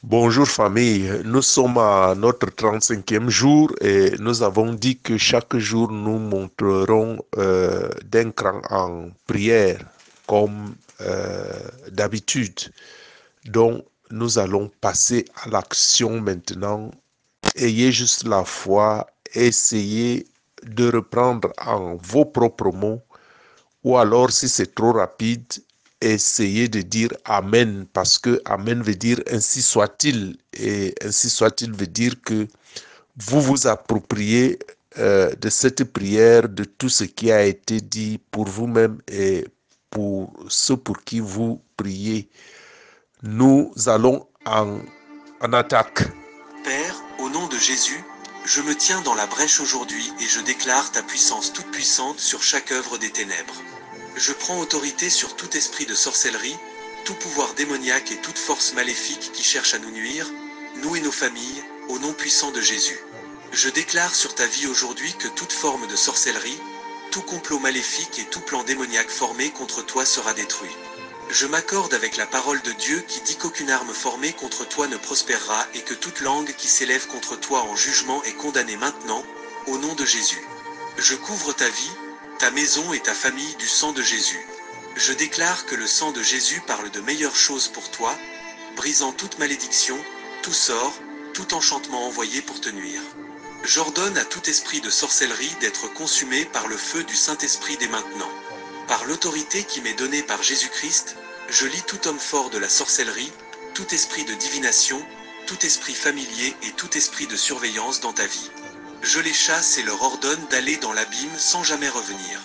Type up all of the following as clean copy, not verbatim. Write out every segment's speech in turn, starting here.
Bonjour famille, nous sommes à notre 35e jour et nous avons dit que chaque jour nous monterons d'un cran en prière comme d'habitude. Donc nous allons passer à l'action maintenant. Ayez juste la foi, essayez de reprendre en vos propres mots ou alors, si c'est trop rapide, essayez de dire Amen, parce que Amen veut dire ainsi soit-il. Et ainsi soit-il veut dire que vous vous appropriez de cette prière, de tout ce qui a été dit pour vous-même et pour ceux pour qui vous priez. Nous allons en attaque. Père, au nom de Jésus, je me tiens dans la brèche aujourd'hui et je déclare ta puissance toute puissante sur chaque œuvre des ténèbres. Je prends autorité sur tout esprit de sorcellerie, tout pouvoir démoniaque et toute force maléfique qui cherche à nous nuire, nous et nos familles, au nom puissant de Jésus. Je déclare sur ta vie aujourd'hui que toute forme de sorcellerie, tout complot maléfique et tout plan démoniaque formé contre toi sera détruit. Je m'accorde avec la parole de Dieu qui dit qu'aucune arme formée contre toi ne prospérera et que toute langue qui s'élève contre toi en jugement est condamnée maintenant, au nom de Jésus. Je couvre ta vie, ta maison et ta famille du sang de Jésus. Je déclare que le sang de Jésus parle de meilleures choses pour toi, brisant toute malédiction, tout sort, tout enchantement envoyé pour te nuire. J'ordonne à tout esprit de sorcellerie d'être consumé par le feu du Saint-Esprit dès maintenant. Par l'autorité qui m'est donnée par Jésus-Christ, je lie tout homme fort de la sorcellerie, tout esprit de divination, tout esprit familier et tout esprit de surveillance dans ta vie. Je les chasse et leur ordonne d'aller dans l'abîme sans jamais revenir.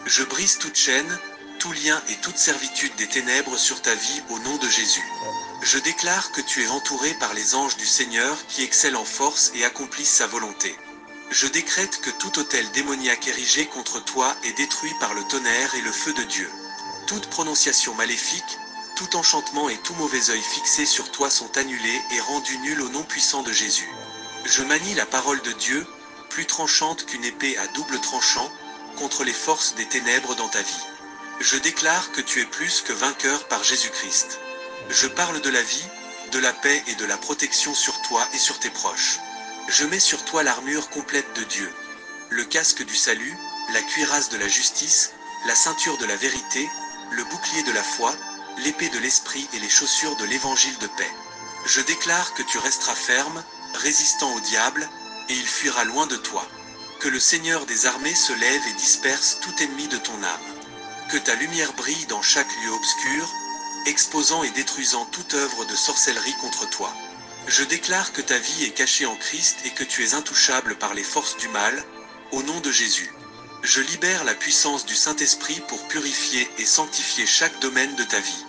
Je brise toute chaîne, tout lien et toute servitude des ténèbres sur ta vie au nom de Jésus. Je déclare que tu es entouré par les anges du Seigneur qui excellent en force et accomplissent sa volonté. Je décrète que tout autel démoniaque érigé contre toi est détruit par le tonnerre et le feu de Dieu. Toute prononciation maléfique, tout enchantement et tout mauvais œil fixé sur toi sont annulés et rendus nuls au nom puissant de Jésus. Je manie la parole de Dieu, plus tranchante qu'une épée à double tranchant, contre les forces des ténèbres dans ta vie. Je déclare que tu es plus que vainqueur par Jésus-Christ. Je parle de la vie, de la paix et de la protection sur toi et sur tes proches. Je mets sur toi l'armure complète de Dieu, le casque du salut, la cuirasse de la justice, la ceinture de la vérité, le bouclier de la foi, l'épée de l'esprit et les chaussures de l'évangile de paix. Je déclare que tu resteras ferme, résistant au diable, et il fuira loin de toi. Que le Seigneur des armées se lève et disperse tout ennemi de ton âme. Que ta lumière brille dans chaque lieu obscur, exposant et détruisant toute œuvre de sorcellerie contre toi. Je déclare que ta vie est cachée en Christ et que tu es intouchable par les forces du mal, au nom de Jésus. Je libère la puissance du Saint-Esprit pour purifier et sanctifier chaque domaine de ta vie.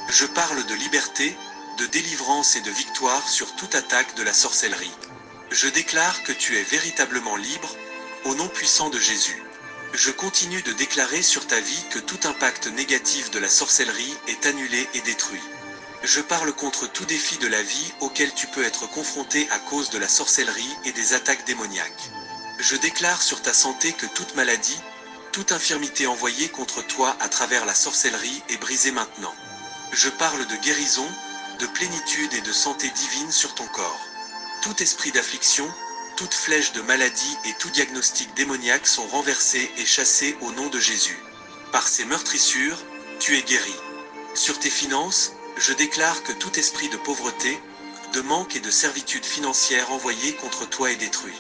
Je parle de liberté, de délivrance et de victoire sur toute attaque de la sorcellerie. Je déclare que tu es véritablement libre, au nom puissant de Jésus. Je continue de déclarer sur ta vie que tout impact négatif de la sorcellerie est annulé et détruit. Je parle contre tout défi de la vie auquel tu peux être confronté à cause de la sorcellerie et des attaques démoniaques. Je déclare sur ta santé que toute maladie, toute infirmité envoyée contre toi à travers la sorcellerie est brisée maintenant. Je parle de guérison, de plénitude et de santé divine sur ton corps. Tout esprit d'affliction, toute flèche de maladie et tout diagnostic démoniaque sont renversés et chassés au nom de Jésus. Par ces meurtrissures, tu es guéri. Sur tes finances, je déclare que tout esprit de pauvreté, de manque et de servitude financière envoyé contre toi est détruit.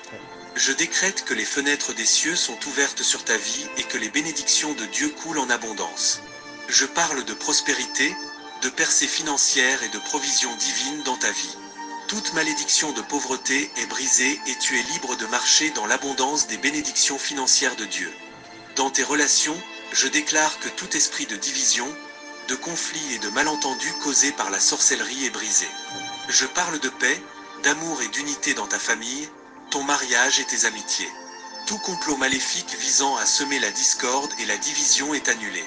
Je décrète que les fenêtres des cieux sont ouvertes sur ta vie et que les bénédictions de Dieu coulent en abondance. Je parle de prospérité, de percée financière et de provision divine dans ta vie. Toute malédiction de pauvreté est brisée et tu es libre de marcher dans l'abondance des bénédictions financières de Dieu. Dans tes relations, je déclare que tout esprit de division, de conflit et de malentendu causé par la sorcellerie est brisé. Je parle de paix, d'amour et d'unité dans ta famille, ton mariage et tes amitiés. Tout complot maléfique visant à semer la discorde et la division est annulé.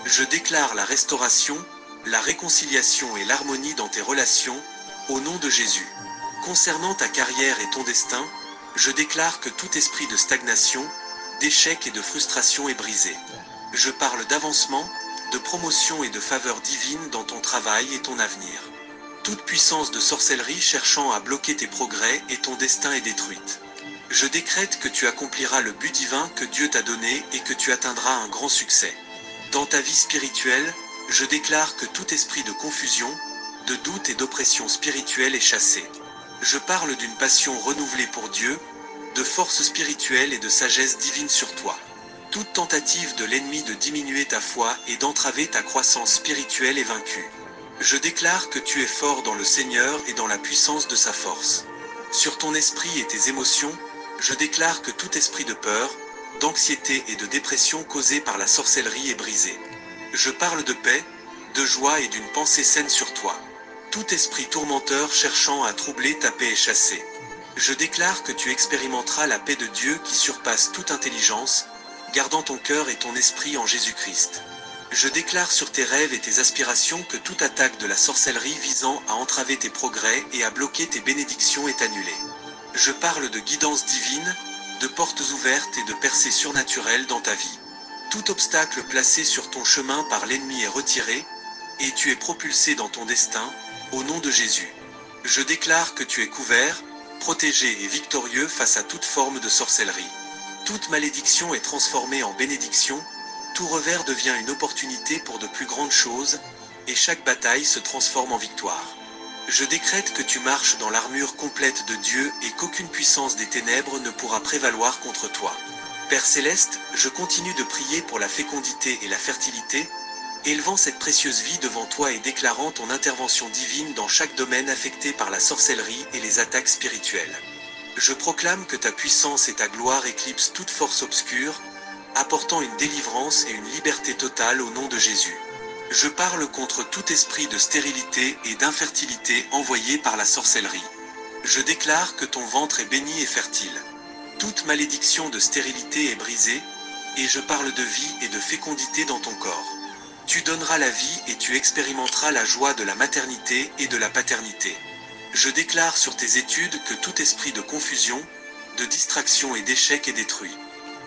Je déclare la restauration, la réconciliation et l'harmonie dans tes relations, au nom de Jésus. Concernant ta carrière et ton destin, je déclare que tout esprit de stagnation, d'échec et de frustration est brisé. Je parle d'avancement, de promotion et de faveur divine dans ton travail et ton avenir. Toute puissance de sorcellerie cherchant à bloquer tes progrès et ton destin est détruite. Je décrète que tu accompliras le but divin que Dieu t'a donné et que tu atteindras un grand succès. Dans ta vie spirituelle, je déclare que tout esprit de confusion, de doute et d'oppression spirituelle est chassé. Je parle d'une passion renouvelée pour Dieu, de force spirituelle et de sagesse divine sur toi. Toute tentative de l'ennemi de diminuer ta foi et d'entraver ta croissance spirituelle est vaincue. Je déclare que tu es fort dans le Seigneur et dans la puissance de sa force. Sur ton esprit et tes émotions, je déclare que tout esprit de peur, d'anxiété et de dépression causé par la sorcellerie est brisé. Je parle de paix, de joie et d'une pensée saine sur toi. Tout esprit tourmenteur cherchant à troubler ta paix est chassé. Je déclare que tu expérimenteras la paix de Dieu qui surpasse toute intelligence, gardant ton cœur et ton esprit en Jésus-Christ. Je déclare sur tes rêves et tes aspirations que toute attaque de la sorcellerie visant à entraver tes progrès et à bloquer tes bénédictions est annulée. Je parle de guidance divine, de portes ouvertes et de percées surnaturelles dans ta vie. Tout obstacle placé sur ton chemin par l'ennemi est retiré, et tu es propulsé dans ton destin, au nom de Jésus. Je déclare que tu es couvert, protégé et victorieux face à toute forme de sorcellerie. Toute malédiction est transformée en bénédiction, tout revers devient une opportunité pour de plus grandes choses, et chaque bataille se transforme en victoire. Je décrète que tu marches dans l'armure complète de Dieu et qu'aucune puissance des ténèbres ne pourra prévaloir contre toi. Père Céleste, je continue de prier pour la fécondité et la fertilité, élevant cette précieuse vie devant toi et déclarant ton intervention divine dans chaque domaine affecté par la sorcellerie et les attaques spirituelles. Je proclame que ta puissance et ta gloire éclipsent toute force obscure, apportant une délivrance et une liberté totale au nom de Jésus. Je parle contre tout esprit de stérilité et d'infertilité envoyé par la sorcellerie. Je déclare que ton ventre est béni et fertile. Toute malédiction de stérilité est brisée, et je parle de vie et de fécondité dans ton corps. Tu donneras la vie et tu expérimenteras la joie de la maternité et de la paternité. Je déclare sur tes études que tout esprit de confusion, de distraction et d'échec est détruit.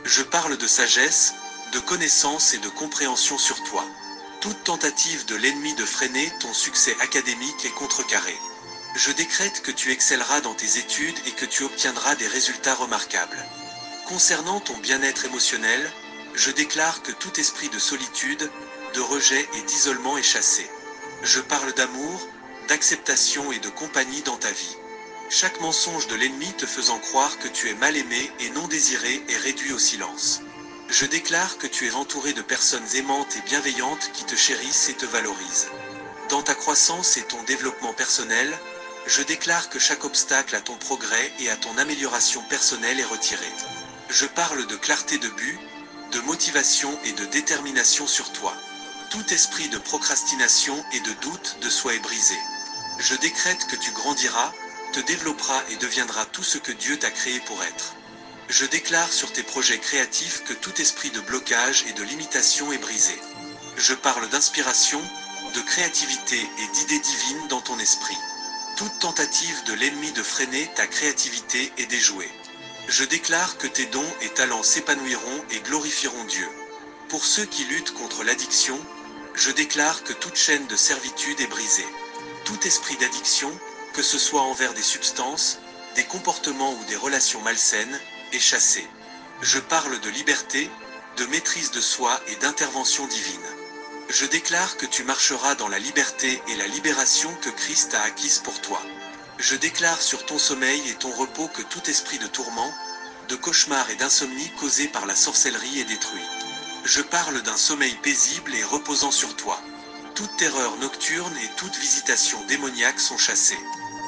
Je parle de sagesse, de connaissance et de compréhension sur toi. Toute tentative de l'ennemi de freiner ton succès académique est contrecarrée. Je décrète que tu excelleras dans tes études et que tu obtiendras des résultats remarquables. Concernant ton bien-être émotionnel, je déclare que tout esprit de solitude, de rejet et d'isolement est chassé. Je parle d'amour, d'acceptation et de compagnie dans ta vie. Chaque mensonge de l'ennemi te faisant croire que tu es mal aimé et non désiré est réduit au silence. Je déclare que tu es entouré de personnes aimantes et bienveillantes qui te chérissent et te valorisent. Dans ta croissance et ton développement personnel, je déclare que chaque obstacle à ton progrès et à ton amélioration personnelle est retiré. Je parle de clarté de but, de motivation et de détermination sur toi. Tout esprit de procrastination et de doute de soi est brisé. Je décrète que tu grandiras, te développeras et deviendras tout ce que Dieu t'a créé pour être. Je déclare sur tes projets créatifs que tout esprit de blocage et de limitation est brisé. Je parle d'inspiration, de créativité et d'idées divines dans ton esprit. Toute tentative de l'ennemi de freiner ta créativité est déjouée. Je déclare que tes dons et talents s'épanouiront et glorifieront Dieu. Pour ceux qui luttent contre l'addiction, je déclare que toute chaîne de servitude est brisée. Tout esprit d'addiction, que ce soit envers des substances, des comportements ou des relations malsaines, est chassé. Je parle de liberté, de maîtrise de soi et d'intervention divine. Je déclare que tu marcheras dans la liberté et la libération que Christ a acquise pour toi. Je déclare sur ton sommeil et ton repos que tout esprit de tourment, de cauchemar et d'insomnie causé par la sorcellerie est détruit. Je parle d'un sommeil paisible et reposant sur toi. Toute terreur nocturne et toute visitation démoniaque sont chassées.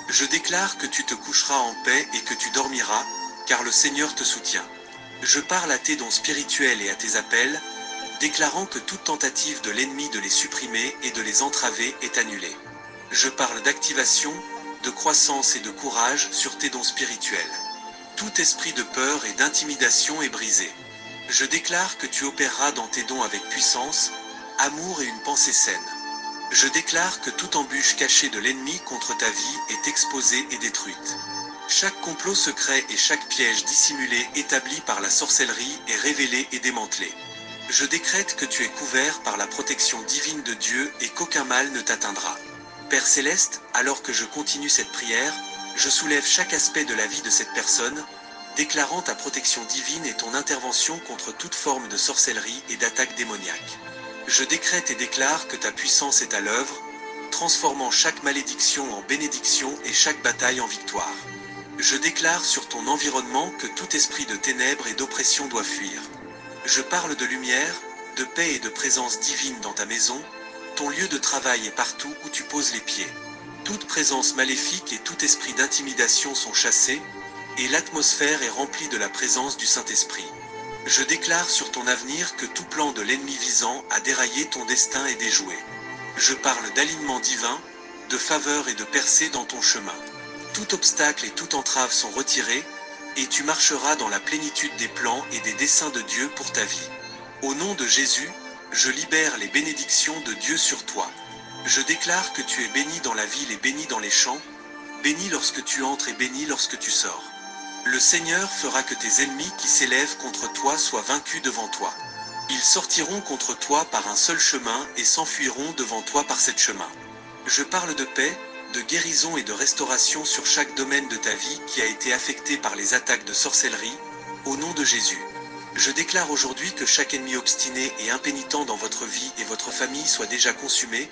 Je déclare que tu te coucheras en paix et que tu dormiras, car le Seigneur te soutient. Je parle à tes dons spirituels et à tes appels, déclarant que toute tentative de l'ennemi de les supprimer et de les entraver est annulée. Je parle d'activation, de croissance et de courage sur tes dons spirituels. Tout esprit de peur et d'intimidation est brisé. Je déclare que tu opéreras dans tes dons avec puissance, amour et une pensée saine. Je déclare que toute embûche cachée de l'ennemi contre ta vie est exposée et détruite. Chaque complot secret et chaque piège dissimulé établi par la sorcellerie est révélé et démantelé. Je décrète que tu es couvert par la protection divine de Dieu et qu'aucun mal ne t'atteindra. Père Céleste, alors que je continue cette prière, je soulève chaque aspect de la vie de cette personne, déclarant ta protection divine et ton intervention contre toute forme de sorcellerie et d'attaque démoniaque. Je décrète et déclare que ta puissance est à l'œuvre, transformant chaque malédiction en bénédiction et chaque bataille en victoire. Je déclare sur ton environnement que tout esprit de ténèbres et d'oppression doit fuir. Je parle de lumière, de paix et de présence divine dans ta maison, ton lieu de travail est partout où tu poses les pieds. Toute présence maléfique et tout esprit d'intimidation sont chassés, et l'atmosphère est remplie de la présence du Saint-Esprit. Je déclare sur ton avenir que tout plan de l'ennemi visant à dérailler ton destin est déjoué. Je parle d'alignement divin, de faveur et de percée dans ton chemin. Tout obstacle et toute entrave sont retirés, et tu marcheras dans la plénitude des plans et des desseins de Dieu pour ta vie. Au nom de Jésus, je libère les bénédictions de Dieu sur toi. Je déclare que tu es béni dans la ville et béni dans les champs, béni lorsque tu entres et béni lorsque tu sors. Le Seigneur fera que tes ennemis qui s'élèvent contre toi soient vaincus devant toi. Ils sortiront contre toi par un seul chemin et s'enfuiront devant toi par sept chemins. Je parle de paix, de guérison et de restauration sur chaque domaine de ta vie qui a été affecté par les attaques de sorcellerie, au nom de Jésus. Je déclare aujourd'hui que chaque ennemi obstiné et impénitent dans votre vie et votre famille soit déjà consumé,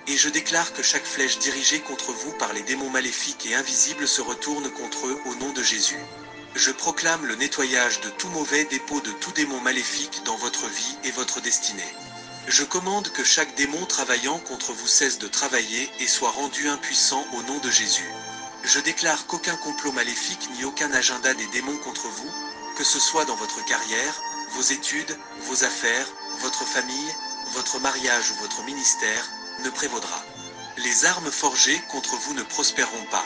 et je déclare que chaque flèche dirigée contre vous par les démons maléfiques et invisibles se retourne contre eux au nom de Jésus. Je proclame le nettoyage de tout mauvais dépôt de tout démon maléfique dans votre vie et votre destinée. Je commande que chaque démon travaillant contre vous cesse de travailler et soit rendu impuissant au nom de Jésus. Je déclare qu'aucun complot maléfique ni aucun agenda des démons contre vous, que ce soit dans votre carrière, vos études, vos affaires, votre famille, votre mariage ou votre ministère, ne prévaudra. Les armes forgées contre vous ne prospéreront pas.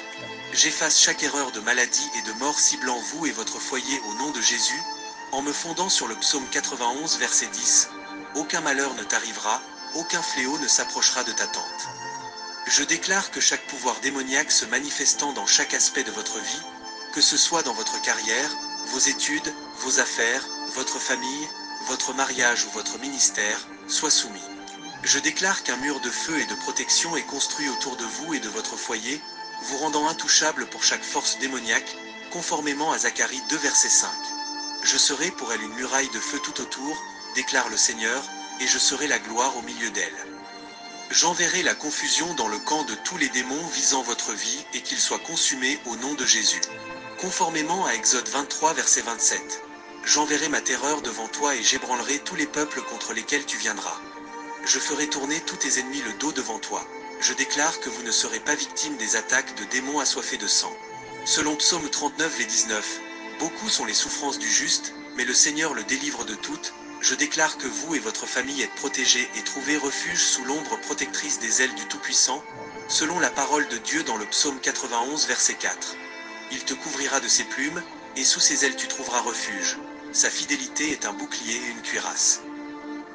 J'efface chaque erreur de maladie et de mort ciblant vous et votre foyer au nom de Jésus, en me fondant sur le psaume 91 verset 10. Aucun malheur ne t'arrivera, aucun fléau ne s'approchera de ta tente. Je déclare que chaque pouvoir démoniaque se manifestant dans chaque aspect de votre vie, que ce soit dans votre carrière, vos études, vos affaires, votre famille, votre mariage ou votre ministère, soit soumis. Je déclare qu'un mur de feu et de protection est construit autour de vous et de votre foyer, vous rendant intouchable pour chaque force démoniaque, conformément à Zacharie 2 verset 5. Je serai pour elle une muraille de feu tout autour, déclare le Seigneur, et je serai la gloire au milieu d'elle. J'enverrai la confusion dans le camp de tous les démons visant votre vie et qu'ils soient consumés au nom de Jésus. Conformément à Exode 23 verset 27. J'enverrai ma terreur devant toi et j'ébranlerai tous les peuples contre lesquels tu viendras. Je ferai tourner tous tes ennemis le dos devant toi. Je déclare que vous ne serez pas victime des attaques de démons assoiffés de sang. Selon Psaume 39 et 19, beaucoup sont les souffrances du juste, mais le Seigneur le délivre de toutes. Je déclare que vous et votre famille êtes protégés et trouvez refuge sous l'ombre protectrice des ailes du Tout-Puissant, selon la parole de Dieu dans le Psaume 91 verset 4. Il te couvrira de ses plumes, et sous ses ailes tu trouveras refuge. Sa fidélité est un bouclier et une cuirasse.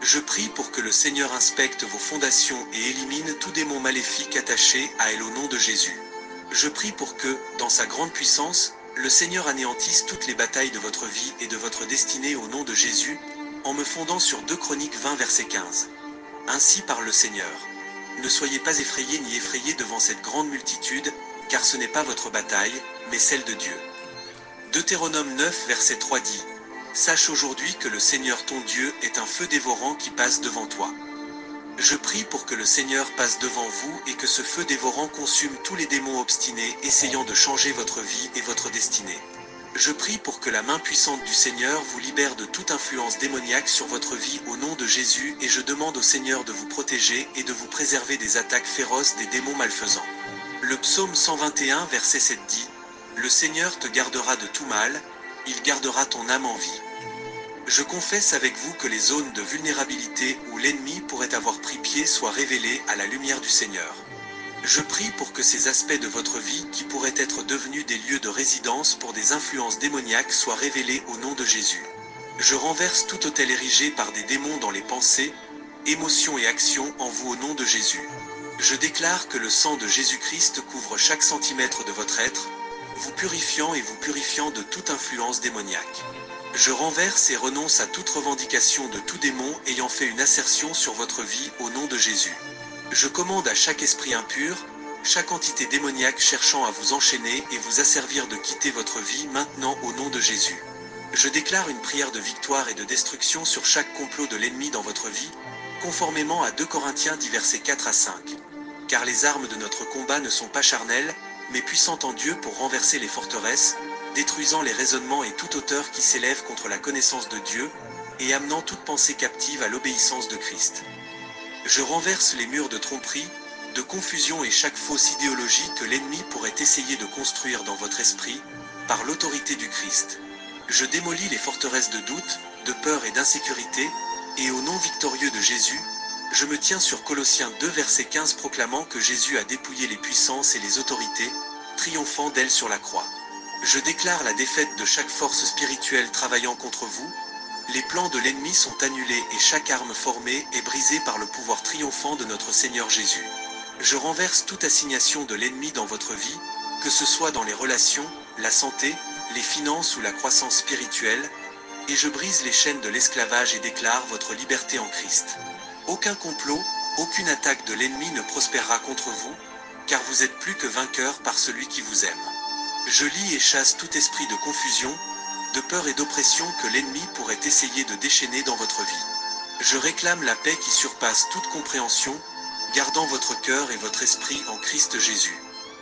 Je prie pour que le Seigneur inspecte vos fondations et élimine tout démon maléfique attaché à elle au nom de Jésus. Je prie pour que, dans sa grande puissance, le Seigneur anéantisse toutes les batailles de votre vie et de votre destinée au nom de Jésus, en me fondant sur 2 Chroniques 20 verset 15. Ainsi parle le Seigneur. Ne soyez pas effrayés ni effrayés devant cette grande multitude, car ce n'est pas votre bataille, mais celle de Dieu. Deutéronome 9 verset 3 dit: Sache aujourd'hui que le Seigneur ton Dieu est un feu dévorant qui passe devant toi. Je prie pour que le Seigneur passe devant vous et que ce feu dévorant consume tous les démons obstinés essayant de changer votre vie et votre destinée. Je prie pour que la main puissante du Seigneur vous libère de toute influence démoniaque sur votre vie au nom de Jésus et je demande au Seigneur de vous protéger et de vous préserver des attaques féroces des démons malfaisants. Le psaume 121 verset 7 dit: Le Seigneur te gardera de tout mal, il gardera ton âme en vie. Je confesse avec vous que les zones de vulnérabilité où l'ennemi pourrait avoir pris pied soient révélées à la lumière du Seigneur. Je prie pour que ces aspects de votre vie qui pourraient être devenus des lieux de résidence pour des influences démoniaques soient révélés au nom de Jésus. Je renverse tout autel érigé par des démons dans les pensées, émotions et actions en vous au nom de Jésus. Je déclare que le sang de Jésus-Christ couvre chaque centimètre de votre être, vous purifiant et vous purifiant de toute influence démoniaque. Je renverse et renonce à toute revendication de tout démon ayant fait une assertion sur votre vie au nom de Jésus. Je commande à chaque esprit impur, chaque entité démoniaque cherchant à vous enchaîner et vous asservir de quitter votre vie maintenant au nom de Jésus. Je déclare une prière de victoire et de destruction sur chaque complot de l'ennemi dans votre vie, conformément à 2 Corinthiens 10 versets 4 à 5. Car les armes de notre combat ne sont pas charnelles, mais puissantes en Dieu pour renverser les forteresses, détruisant les raisonnements et toute hauteur qui s'élève contre la connaissance de Dieu, et amenant toute pensée captive à l'obéissance de Christ. Je renverse les murs de tromperie, de confusion et chaque fausse idéologie que l'ennemi pourrait essayer de construire dans votre esprit, par l'autorité du Christ. Je démolis les forteresses de doute, de peur et d'insécurité, et au nom victorieux de Jésus, je me tiens sur Colossiens 2 verset 15 proclamant que Jésus a dépouillé les puissances et les autorités, triomphant d'elles sur la croix. Je déclare la défaite de chaque force spirituelle travaillant contre vous. Les plans de l'ennemi sont annulés et chaque arme formée est brisée par le pouvoir triomphant de notre Seigneur Jésus. Je renverse toute assignation de l'ennemi dans votre vie, que ce soit dans les relations, la santé, les finances ou la croissance spirituelle, et je brise les chaînes de l'esclavage et déclare votre liberté en Christ. Aucun complot, aucune attaque de l'ennemi ne prospérera contre vous, car vous êtes plus que vainqueurs par celui qui vous aime. Je lie et chasse tout esprit de confusion, de peur et d'oppression que l'ennemi pourrait essayer de déchaîner dans votre vie. Je réclame la paix qui surpasse toute compréhension, gardant votre cœur et votre esprit en Christ Jésus.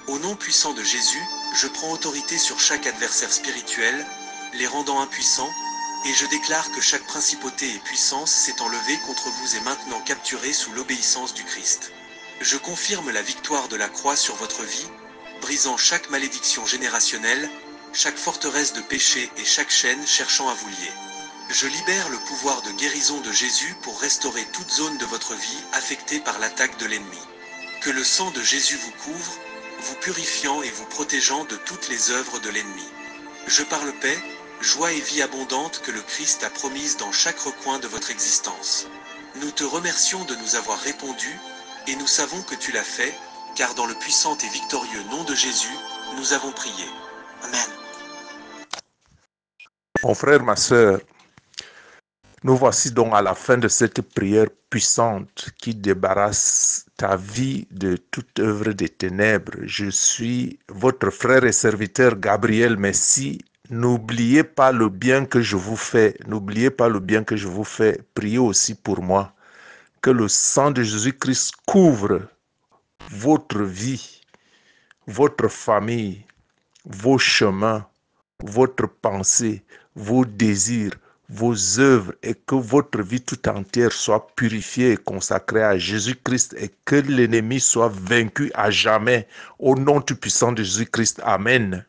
Au nom puissant de Jésus, je prends autorité sur chaque adversaire spirituel, les rendant impuissants, et je déclare que chaque principauté et puissance s'est enlevée contre vous et maintenant capturée sous l'obéissance du Christ. Je confirme la victoire de la croix sur votre vie, brisant chaque malédiction générationnelle, chaque forteresse de péché et chaque chaîne cherchant à vous lier. Je libère le pouvoir de guérison de Jésus pour restaurer toute zone de votre vie affectée par l'attaque de l'ennemi. Que le sang de Jésus vous couvre, vous purifiant et vous protégeant de toutes les œuvres de l'ennemi. Je parle paix, joie et vie abondante que le Christ a promise dans chaque recoin de votre existence. Nous te remercions de nous avoir répondu, et nous savons que tu l'as fait, car dans le puissant et victorieux nom de Jésus, nous avons prié. Amen. Mon frère, ma sœur, nous voici donc à la fin de cette prière puissante qui débarrasse ta vie de toute œuvre des ténèbres. Je suis votre frère et serviteur Gabriel Messi. N'oubliez pas le bien que je vous fais. N'oubliez pas le bien que je vous fais. Priez aussi pour moi. Que le sang de Jésus-Christ couvre votre vie, votre famille, vos chemins, votre pensée, vos désirs, vos œuvres et que votre vie tout entière soit purifiée et consacrée à Jésus-Christ et que l'ennemi soit vaincu à jamais. Au nom tout puissant de Jésus-Christ. Amen.